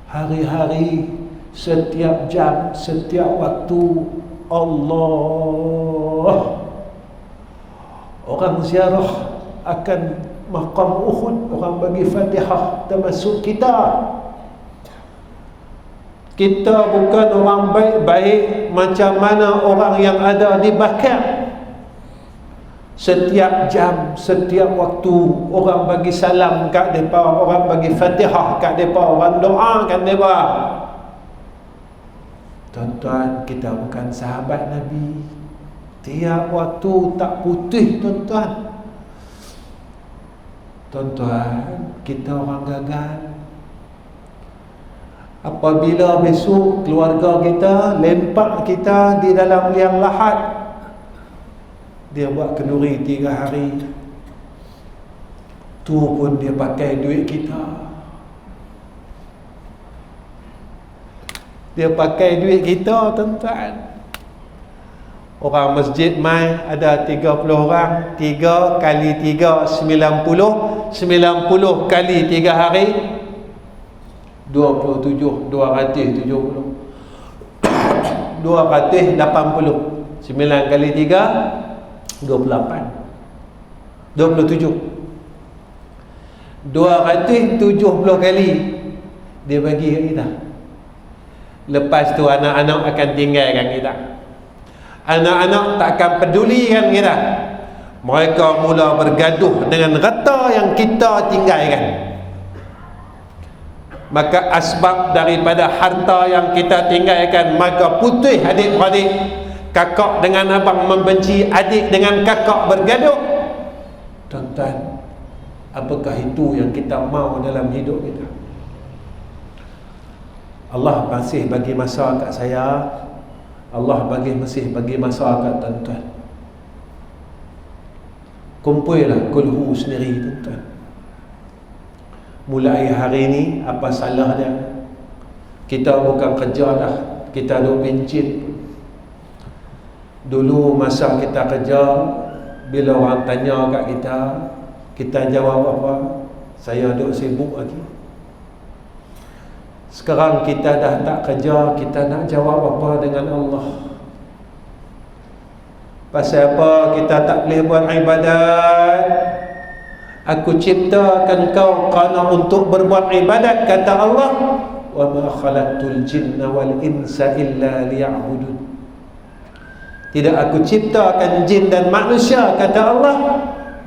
Hari-hari, setiap jam, setiap waktu, Allah, orang ziarah akan maqam Uhud, orang bagi Fatihah, termasuk kita. Kita bukan orang baik-baik macam mana orang yang ada di Bakar. Setiap jam, setiap waktu orang bagi salam kat depa, orang bagi Fatihah kat depa, orang doa kat depa. Tuan-tuan, kita bukan sahabat Nabi. Tiap waktu tak putih, tuan-tuan. Tuan-tuan, kita orang gagal. Apabila besok keluarga kita lempak kita di dalam liang lahat, dia buat kenduri 3 hari, tu pun dia pakai duit kita. Dia pakai duit kita, tuan-tuan. Orang masjid mai ada 30 orang, 3 kali 3 90, 90 kali 3 hari 27, 270, 280, 9 kali 3 28, 27, 270 kali dia bagi kat kita. Lepas tu anak-anak akan tinggalkan kita. Anak-anak tak akan pedulikan kita. Mereka mula bergaduh dengan harta yang kita tinggalkan. Maka asbab daripada harta yang kita tinggalkan, maka putih adik-beradik. Kakak dengan abang membenci, adik dengan kakak bergaduh. Tuan-tuan, apakah itu yang kita mahu dalam hidup kita? Allah masih bagi masa kat saya, Allah masih bagi masa kat tuan-tuan. Kumpullah kulhu sendiri, tuan-tuan. Mulai hari ini, apa salah dia? Kita bukan kerja dah, kita duk bencin. Dulu masa kita kerja, bila orang tanya kat kita, kita jawab apa? Saya duk sibuk lagi. Sekarang kita dah tak kerja, kita nak jawab apa dengan Allah? Pasal apa kita tak boleh buat ibadat? Aku ciptakan kau kerana untuk berbuat ibadat, kata Allah. Wa ma khalaqtul jinna wal insa illa liya'budun. Tidak aku ciptakan jin dan manusia, kata Allah,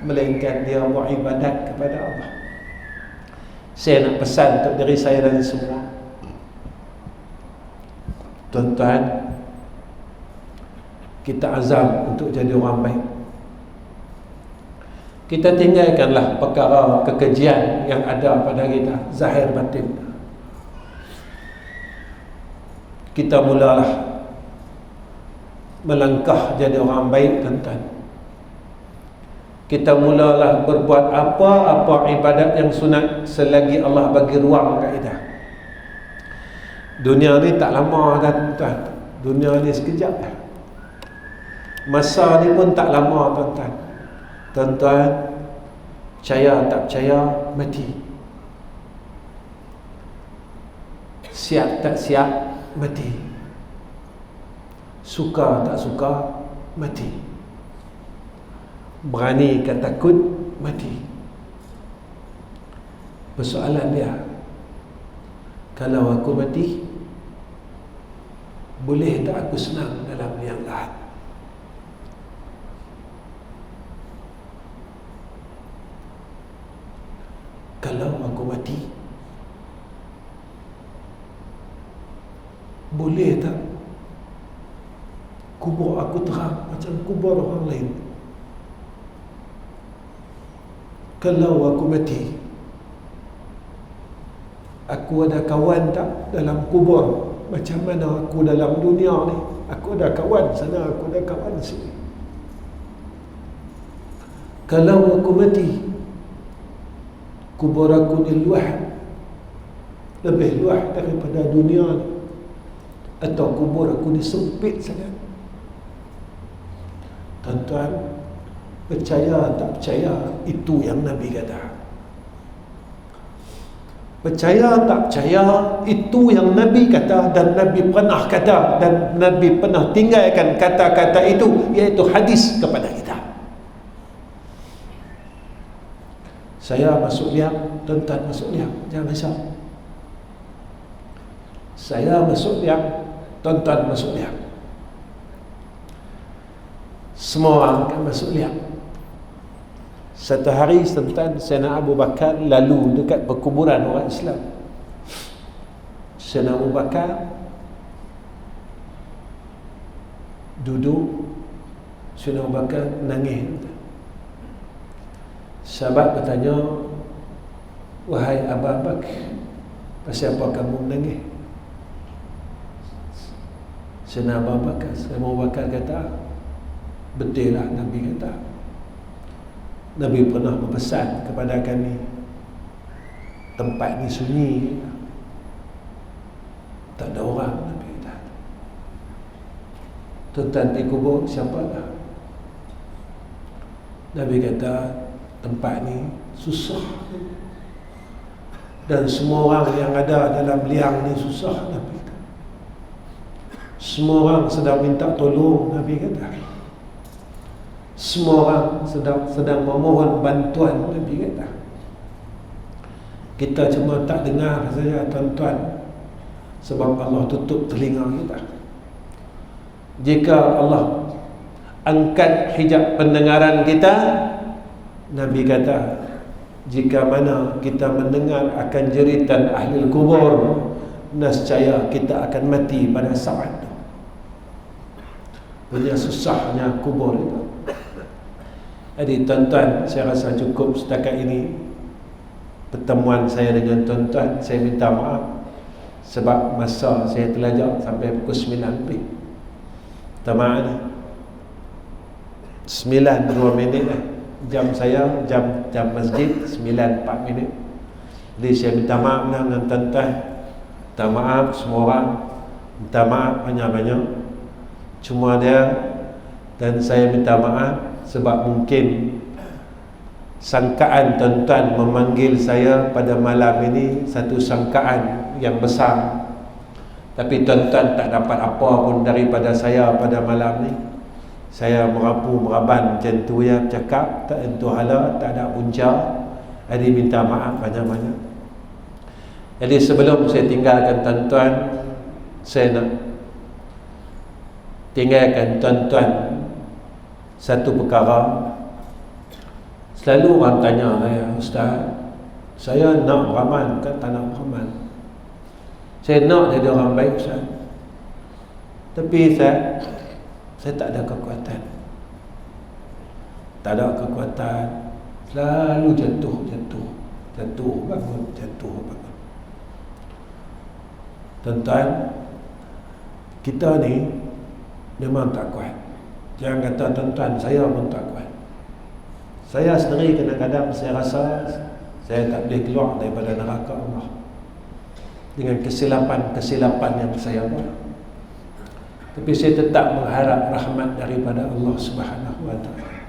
melainkan dia buat ibadat kepada Allah. Saya nak pesan untuk diri saya dan semua, tuan-tuan, kita azam untuk jadi orang baik. Kita tinggalkanlah perkara kekejian yang ada pada kita, zahir batin. Kita mulalah melangkah jadi orang baik, tuan-tuan. Kita mulalah berbuat apa-apa ibadat yang sunat selagi Allah bagi ruang kat kita. Dunia ni tak lama dah, tuan-tuan. Dunia ni sekejap dah. Masa ni pun tak lama, tuan-tuan. Tuan-tuan, percaya tak percaya, mati. Siap tak siap, mati. Suka tak suka, mati. Berani ke takut, mati. Persoalan dia, kalau aku mati, boleh tak aku senang dalam liang lahat? Kalau aku mati, boleh tak kubur aku terang macam kubur orang lain? Kalau aku mati, aku ada kawan tak dalam kubur? Macam mana aku dalam dunia ni? Aku ada kawan sana, aku ada kawan sini. Kalau aku mati, kubur aku ni luas, lebih luas daripada dunia ni, atau kubur aku ni sempit sangat? Tuan-tuan, percaya tak percaya, itu yang Nabi kata. Percaya tak percaya, itu yang Nabi kata, dan Nabi pernah kata, dan Nabi pernah tinggalkan kata-kata itu, iaitu hadis kepada kita. Saya masuk liang, tuan-tuan masuk liang, jangan risau. Saya masuk liang, tuan-tuan masuk liang. Semua orang akan masuk liang. Satu hari tuan-tuan, Sayyidina Abu Bakar lalu dekat perkuburan orang Islam. Sayyidina Abu Bakar duduk, Sayyidina Abu Bakar nangis. Sahabat bertanya, wahai Abu Bakar, pasal apa kamu menangis? Sayyidina Abu Bakar kata, betul lah Nabi kata. Nabi pernah berpesan kepada kami, tempat ni sunyi, tak ada orang. Nabi kata, tuan-tuan pergi kubur siapa lah? Nabi kata, tempat ni susah, dan semua orang yang ada dalam liang ni susah. Nabi kata, semua orang sedang minta tolong. Nabi kata, semua orang sedang memohon bantuan. Nabi kata, kita cuma tak dengar saja tuan-tuan, sebab Allah tutup telinga kita. Jika Allah angkat hijab pendengaran kita, Nabi kata, jika mana kita mendengar akan jeritan ahli kubur, nescaya kita akan mati pada saat itu. Punya susahnya kubur itu. Jadi tuan-tuan, saya rasa cukup setakat ini pertemuan saya dengan tuan-tuan. Saya minta maaf sebab masa saya terlajak sampai pukul 9 lebih. Minta maaf ni 9:02 lah jam saya, jam masjid 9:04. Jadi saya minta maaf dengan tuan-tuan. Minta maaf semua orang, minta maaf banyak-banyak. Cuma dia, dan saya minta maaf sebab mungkin sangkaan tuan-tuan memanggil saya pada malam ini satu sangkaan yang besar, tapi tuan-tuan tak dapat apa pun daripada saya pada malam ni. Saya meraban macam tu ya, cakap tak tentu hala, tak ada punca. Jadi minta maaf banyak-banyak. Jadi sebelum saya tinggalkan tuan-tuan, saya nak tinggalkan tuan-tuan satu perkara. Selalu orang tanya saya, Ustaz, saya nak beramal, kan tak nak beramal. Saya nak jadi orang baik, Ustaz, tapi saya tak ada kekuatan. Tak ada kekuatan. Selalu jatuh, bangun, jatuh, bangun. Tuan-tuan, kita ni memang tak kuat. Jangan kata tuan-tuan, saya pun tak kuat. Saya sendiri kadang-kadang saya rasa saya tak boleh keluar daripada neraka Allah dengan kesilapan yang saya buat. Tapi saya tetap mengharap rahmat daripada Allah Subhanahu wa taala.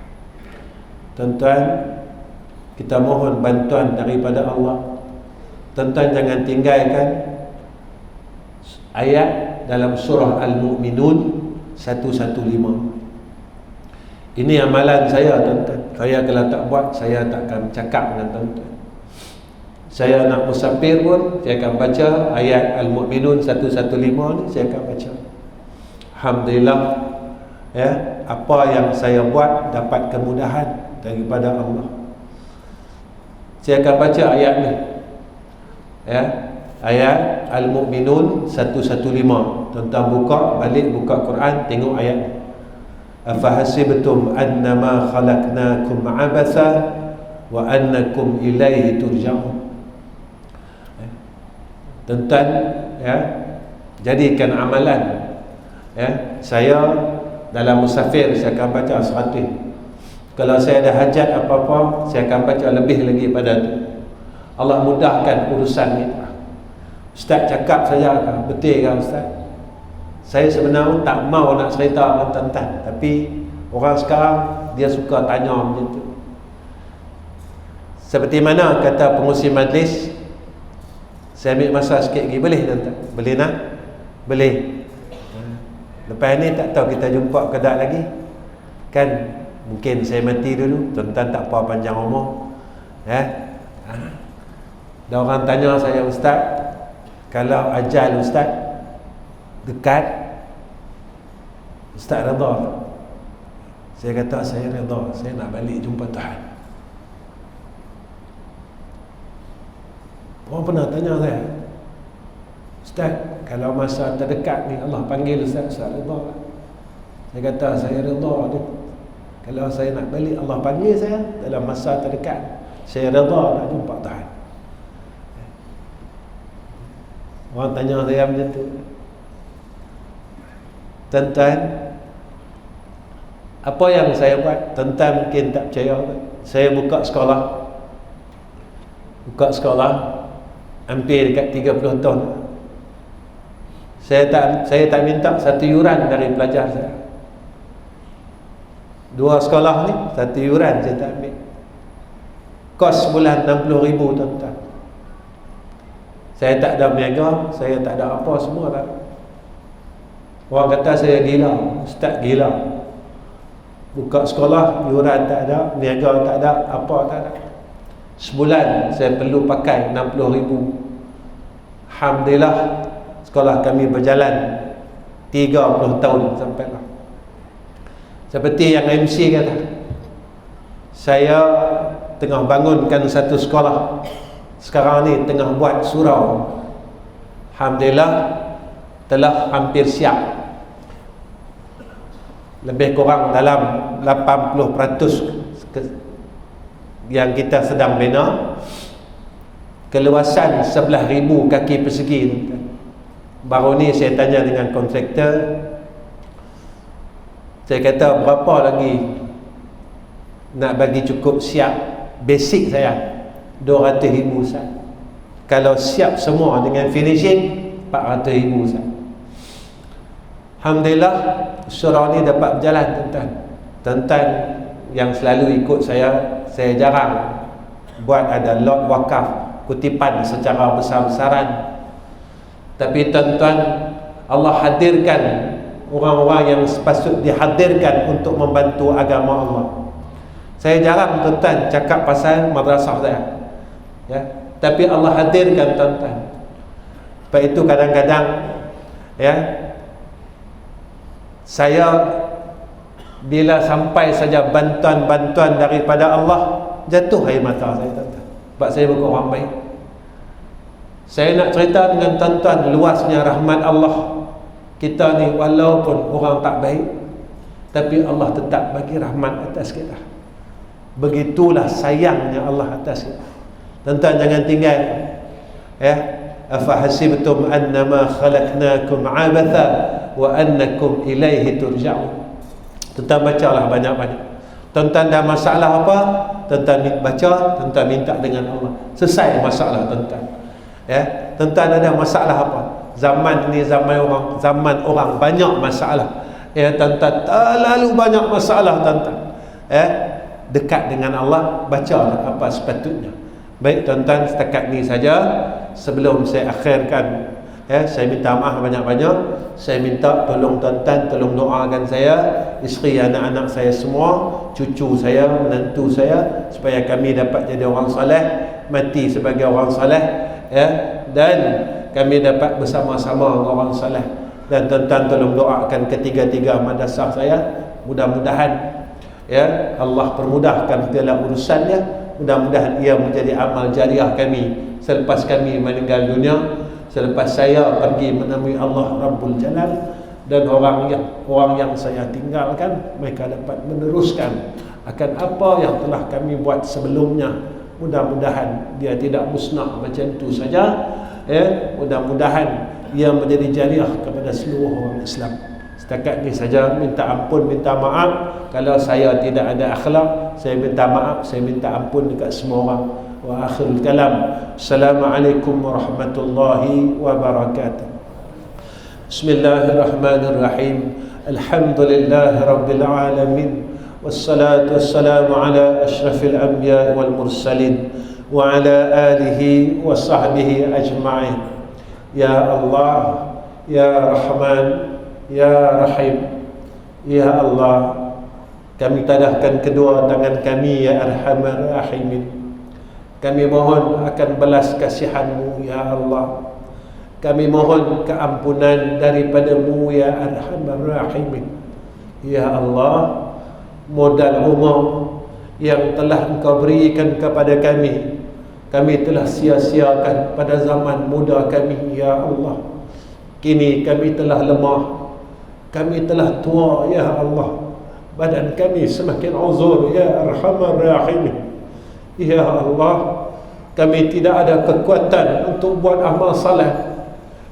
Tuan-tuan, kita mohon bantuan daripada Allah. Tuan-tuan jangan tinggalkan ayat dalam surah Al-Mu'minun 115. Ini amalan saya, tuan-tuan. Saya kalau tak buat, saya tak akan cakap dengan tuan-tuan. Saya nak musafir pun, saya akan baca ayat Al-Mu'minun 115 ni, saya akan baca. Alhamdulillah, ya, apa yang saya buat dapat kemudahan daripada Allah. Saya akan baca ayat ni, ya, ayat Al-Mu'minun 115. Tuan-tuan buka Quran, tengok ayat ni. Afahasibtum annama khalaqnakum abatha wa annakum ilaihi turja'un. Tuan-tuan, ya, jadikan amalan, ya, saya dalam musafir saya akan baca 100. Kalau saya ada hajat apa-apa, saya akan baca lebih lagi pada itu. Allah mudahkan urusan kita. Ustaz cakap saja, betul kan Ustaz? Saya sebenarnya tak mau nak cerita dengan tuan-tuan, tapi orang sekarang dia suka tanya macam tu. Seperti mana kata pengurusi majlis, saya ambil masa sikit lagi, boleh tuan-tuan? Boleh nak? Boleh. Lepas ni tak tahu kita jumpa ke tak lagi. Kan mungkin saya mati dulu, tuan-tuan tak apa panjang umur. Ya. Ada orang tanya saya, Ustaz, kalau ajal Ustaz dekat, Ustaz redha? Saya kata saya redha, saya nak balik jumpa Tuhan. Orang pernah tanya saya, Ustaz, kalau masa terdekat ni Allah panggil Ustaz redha tak? Saya kata saya redha tu. Kalau saya nak balik Allah panggil saya dalam masa terdekat, saya redha nak jumpa Tuhan. Orang tanya saya macam tu. Tuan-tuan, apa yang saya buat, tuan-tuan mungkin tak percaya. Saya buka sekolah hampir dekat 30 tahun. Saya tak minta satu yuran dari pelajar saya. 2 sekolah ni satu yuran saya tak ambil. Kos sebulan 60,000 tuan-tuan. Saya tak ada mega, saya tak ada apa semua tak. Orang kata saya gila, ustaz gila. Buka sekolah yuran tak ada, niaga tak ada, apa tak ada. Sebulan saya perlu pakai 60,000. Alhamdulillah sekolah kami berjalan 30 tahun sampai lah. Seperti yang MC kata, saya tengah bangunkan satu sekolah, sekarang ni tengah buat surau. Alhamdulillah telah hampir siap. Lebih kurang dalam 80% yang kita sedang bina. Keluasan 11,000 kaki persegi. Baru ni saya tanya dengan kontraktor, saya kata berapa lagi nak bagi cukup siap basic saya? 200,000 sat. Kalau siap semua dengan finishing 400,000 sat. Alhamdulillah surau ni dapat berjalan tuan-tuan. Tuan-tuan yang selalu ikut saya jarang buat ada lot wakaf kutipan secara besar-besaran. Tapi tuan-tuan, Allah hadirkan orang-orang yang sepatut dihadirkan untuk membantu agama Allah. Saya jarang tuan-tuan cakap pasal madrasah saya, ya, tapi Allah hadirkan tuan-tuan. Sebab itu kadang-kadang, ya, saya bila sampai saja bantuan-bantuan daripada Allah, jatuh air mata saya tuan-tuan. Sebab saya bukan orang baik. Saya nak cerita dengan tuan-tuan luasnya rahmat Allah. Kita ni walaupun orang tak baik, tapi Allah tetap bagi rahmat atas kita. Begitulah sayangnya Allah atas kita. Tuan-tuan jangan tinggal, ya. Afa hasibtum annama khalaqnakum abatha wa annakum ilaihi turja'un. Tuan-tuan bacalah banyak-banyak. Tuan-tuan dah masalah apa, tuan-tuan baca, tuan-tuan minta dengan Allah. Selesai masalah tuan-tuan. Ya, tuan-tuan ada masalah apa? Zaman ni zaman orang banyak masalah. Ya, tuan-tuan terlalu banyak masalah tuan-tuan. Ya, dekat dengan Allah, bacalah apa sepatutnya. Baik tuan-tuan, setakat ni saja. Sebelum saya akhirkan, ya, saya minta maaf banyak-banyak. Saya minta tolong tuan-tuan, tolong doakan saya, isteri, anak-anak saya semua, cucu saya, menantu saya, supaya kami dapat jadi orang soleh, mati sebagai orang soleh, ya, dan kami dapat bersama-sama dengan orang soleh. Dan tuan-tuan tolong doakan ketiga-tiga madrasah saya, mudah-mudahan, ya, Allah permudahkan segala urusannya. Mudah-mudahan ia menjadi amal jariah kami selepas kami meninggal dunia, selepas saya pergi menemui Allah Rabbul Jalal, dan orang yang saya tinggalkan, mereka dapat meneruskan akan apa yang telah kami buat sebelumnya. Mudah-mudahan dia tidak musnah macam itu saja, ya. Mudah-mudahan ia menjadi jariah kepada seluruh orang Islam. Setakat ni saja, minta ampun, minta maaf kalau saya tidak ada akhlak. Saya minta maaf, saya minta ampun dekat semua orang. Wa akhirul kalam, assalamualaikum warahmatullahi wabarakatuh. Bismillahirrahmanirrahim. Alhamdulillahi rabbil alamin. Wassalatu wassalamu ala ashrafil anbiya wal mursalin wa ala alihi wa sahbihi ajma'in. Ya Allah, Ya Rahman, Ya Rahim, Ya Allah, kami tadahkan kedua tangan kami, Ya Arhamar Rahimin. Kami mohon akan belas kasihan-Mu, Ya Allah. Kami mohon keampunan daripada-Mu, Ya Arhamar Rahimin. Ya Allah, modal umur yang telah Engkau berikan kepada kami kami telah sia-siakan pada zaman muda kami, ya Allah. Kini kami telah lemah, kami telah tua, ya Allah. Badan kami semakin uzur, ya Arhamar Rahimin. Ya Allah, kami tidak ada kekuatan untuk buat amal salat.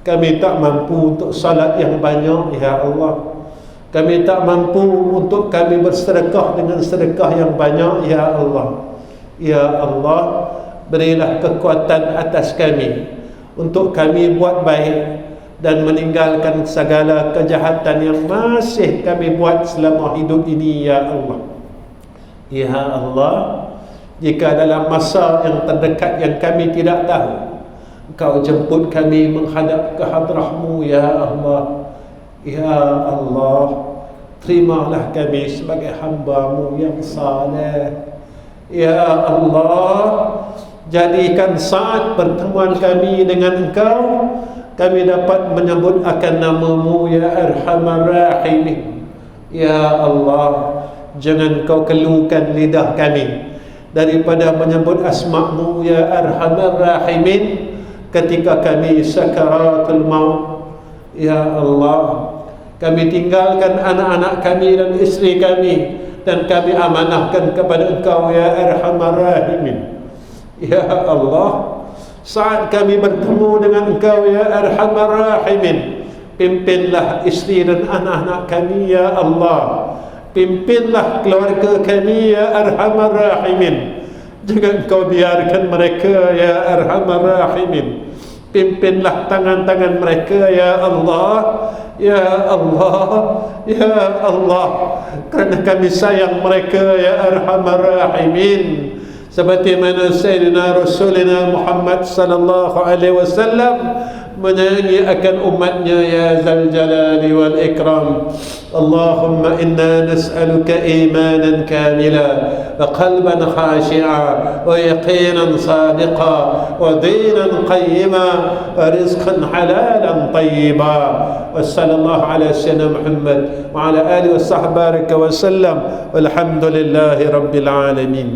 Kami tak mampu untuk salat yang banyak, ya Allah. Kami tak mampu untuk kami bersedekah dengan sedekah yang banyak, ya Allah. Ya Allah, berilah kekuatan atas kami untuk kami buat baik dan meninggalkan segala kejahatan yang masih kami buat selama hidup ini, ya Allah. Ya Allah, jika dalam masa yang terdekat yang kami tidak tahu, Engkau jemput kami menghadap ke hadrah-Mu, ya Allah. Ya Allah, terimalah kami sebagai hamba-Mu yang saleh. Ya Allah, jadikan saat pertemuan kami dengan Engkau, kami dapat menyebut akan nama-Mu, ya Arhamar Rahimin. Ya Allah, jangan Kau keluhkan lidah kami daripada menyebut asma-Mu, ya Arhamar Rahimin, ketika kami sakaratul maut. Ya Allah, kami tinggalkan anak-anak kami dan isteri kami, dan kami amanahkan kepada Engkau, ya Arhamar Rahimin. Ya Allah, saat kami bertemu dengan Engkau, ya Arhamar Rahimin, pimpinlah isteri dan anak-anak kami, ya Allah. Pimpinlah keluarga kami, ya Arhamar Rahimin. Jangan Engkau biarkan mereka, ya Arhamar Rahimin. Pimpinlah tangan-tangan mereka, ya Allah. Ya Allah, ya Allah, kerana kami sayang mereka, ya Arhamar Rahimin. Seperti mana Sayyidina Rasulina Muhammad sallallahu alaihi wasallam menyayangi akan umatnya, ya Zal Jalali wal Ikram. Allahumma inna nas'aluka imanan kamila wa qalban khashi'a wa yaqinan sadiqa wa dinan qayyima wa rizqan halalan tayyiba. Wa sallallahu ala sayyidina Muhammad wa ala alihi wa sahbihi wa sallam. Walhamdulillahi rabbil alamin.